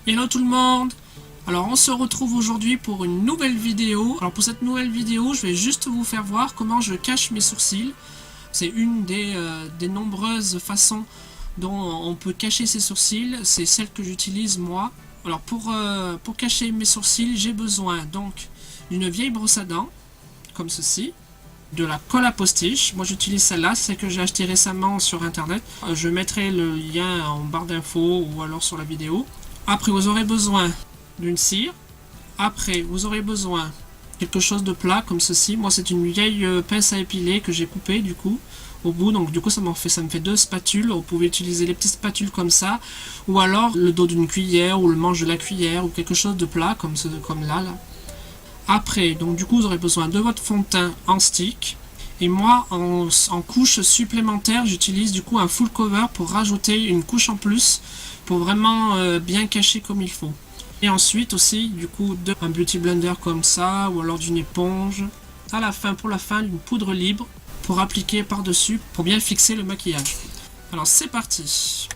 Hello tout le monde! Alors on se retrouve aujourd'hui pour une nouvelle vidéo. Alors pour cette nouvelle vidéo, je vais juste vous faire voir comment je cache mes sourcils. C'est une des nombreuses façons dont on peut cacher ses sourcils. C'est celle que j'utilise moi. Alors pour cacher mes sourcils, j'ai besoin donc d'une vieille brosse à dents, comme ceci. De la colle à postiche, moi j'utilise celle-là, c'est celle que j'ai acheté récemment sur internet. Je mettrai le lien en barre d'infos ou alors sur la vidéo. Après vous aurez besoin d'une cire. Après vous aurez besoin de quelque chose de plat comme ceci. Moi c'est une vieille pince à épiler que j'ai coupée du coup au bout, donc du coup ça me fait deux spatules. Vous pouvez utiliser les petites spatules comme ça, ou alors le dos d'une cuillère ou le manche de la cuillère ou quelque chose de plat comme là. Après, donc du coup vous aurez besoin de votre fond de teint en stick. Et moi, en couche supplémentaire, j'utilise du coup un full cover pour rajouter une couche en plus, pour vraiment bien cacher comme il faut. Et ensuite aussi, du coup, un beauty blender comme ça, ou alors d'une éponge. À la fin, pour la fin, une poudre libre pour appliquer par-dessus, pour bien fixer le maquillage. Alors c'est parti!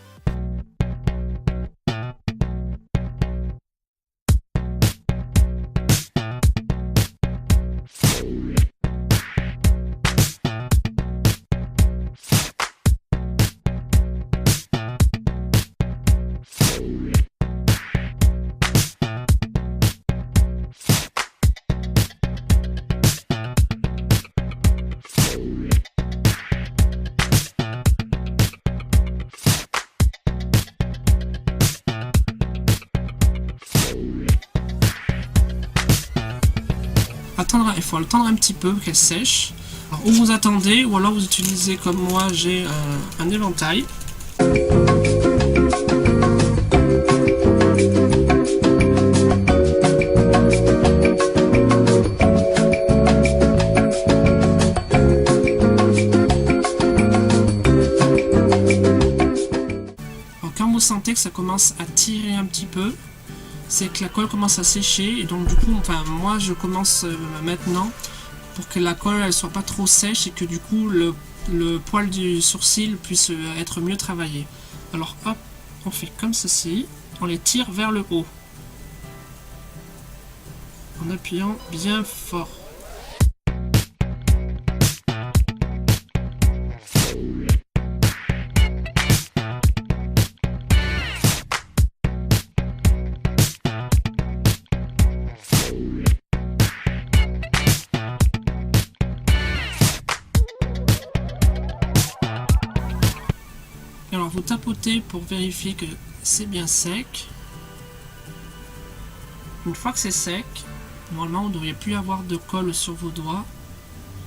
Il faut attendre un petit peu qu'elle sèche. Alors, ou vous attendez, ou alors vous utilisez comme moi, j'ai un éventail. Alors, quand vous sentez que ça commence à tirer un petit peu, c'est que la colle commence à sécher, et donc du coup, moi je commence maintenant pour que la colle elle soit pas trop sèche et que du coup le poil du sourcil puisse être mieux travaillé. Alors hop, on fait comme ceci, on les tire vers le haut en appuyant bien fort. Alors vous tapotez pour vérifier que c'est bien sec. Une fois que c'est sec, normalement vous ne devriez plus avoir de colle sur vos doigts.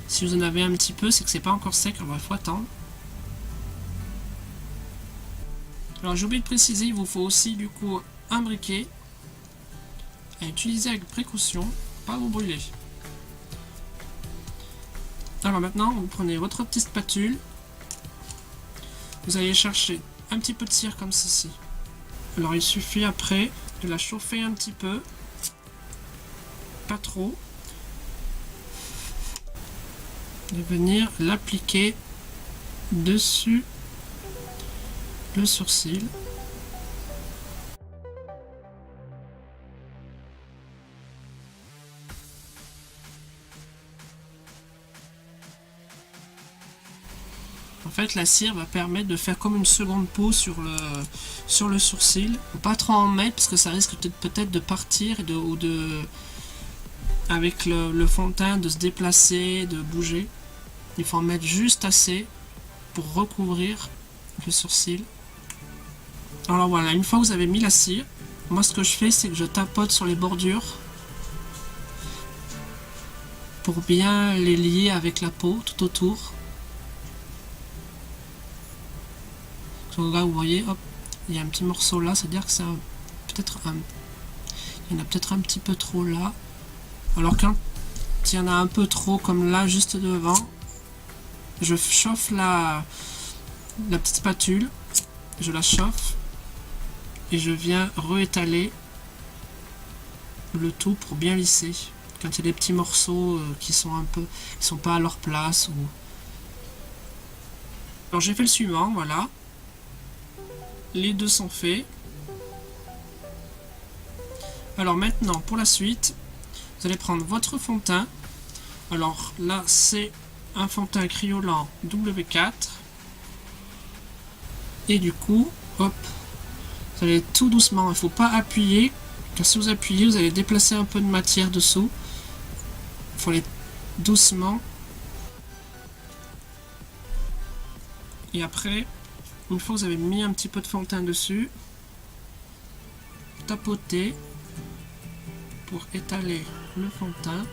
Si vous en avez un petit peu, c'est que c'est pas encore sec, alors il faut attendre. Alors j'ai oublié de préciser, il vous faut aussi du coup un briquet à utiliser avec précaution, pas vous brûler. Alors maintenant vous prenez votre petite spatule. Vous allez chercher un petit peu de cire comme ceci. Alors il suffit après de la chauffer un petit peu, pas trop, de venir l'appliquer dessus le sourcil. En fait, la cire va permettre de faire comme une seconde peau sur le sourcil. Faut pas trop en mettre parce que ça risque peut-être de partir avec le fond de teint de se déplacer, de bouger. Il faut en mettre juste assez pour recouvrir le sourcil. Alors voilà, une fois que vous avez mis la cire, moi ce que je fais c'est que je tapote sur les bordures pour bien les lier avec la peau tout autour. Là vous voyez, hop, il y a un petit morceau là, c'est-à-dire que c'est il y en a peut-être un petit peu trop là. Alors quand il y en a un peu trop comme là juste devant, je chauffe la petite spatule, je la chauffe et je viens réétaler le tout pour bien lisser. Quand il y a des petits morceaux qui sont pas à leur place. Alors j'ai fait le suivant, voilà. Les deux sont faits. Alors maintenant, pour la suite, vous allez prendre votre fond de teint. Alors là, c'est un fond de teint Kryolan W4. Et du coup, hop, vous allez tout doucement, il ne faut pas appuyer, car si vous appuyez, vous allez déplacer un peu de matière dessous. Il faut aller doucement. Et après, une fois que vous avez mis un petit peu de fond de teint dessus, tapotez pour étaler le fond de teint.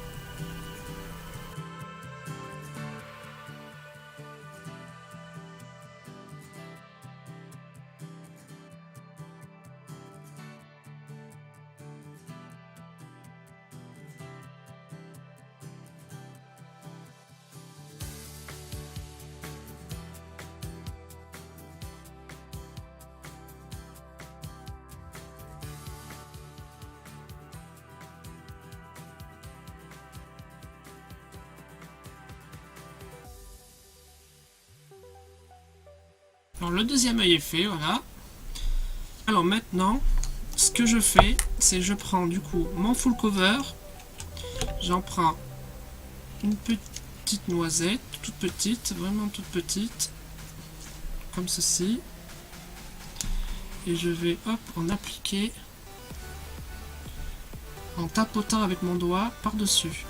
Alors le deuxième œil est fait, voilà. Alors maintenant, ce que je fais, c'est je prends du coup mon full cover, j'en prends une petite noisette, toute petite, vraiment toute petite, comme ceci, et je vais hop en appliquer en tapotant avec mon doigt par-dessus.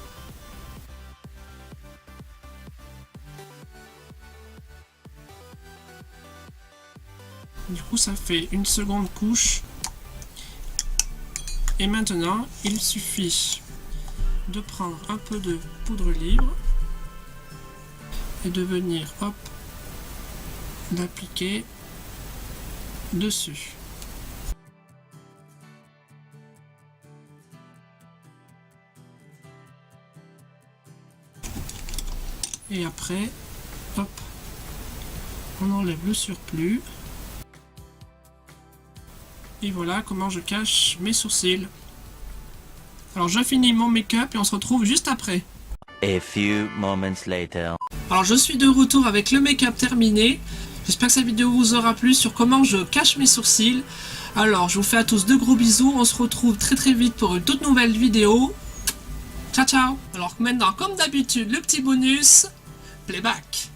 Du coup, ça fait une seconde couche. Et maintenant, il suffit de prendre un peu de poudre libre et de venir, hop, d'appliquer dessus. Et après, hop, on enlève le surplus. Et voilà comment je cache mes sourcils. Alors je finis mon make-up et on se retrouve juste après. A few moments later. Alors je suis de retour avec le make-up terminé. J'espère que cette vidéo vous aura plu sur comment je cache mes sourcils. Alors je vous fais à tous de gros bisous. On se retrouve très très vite pour une toute nouvelle vidéo. Ciao ciao. Alors maintenant, comme d'habitude, le petit bonus, playback.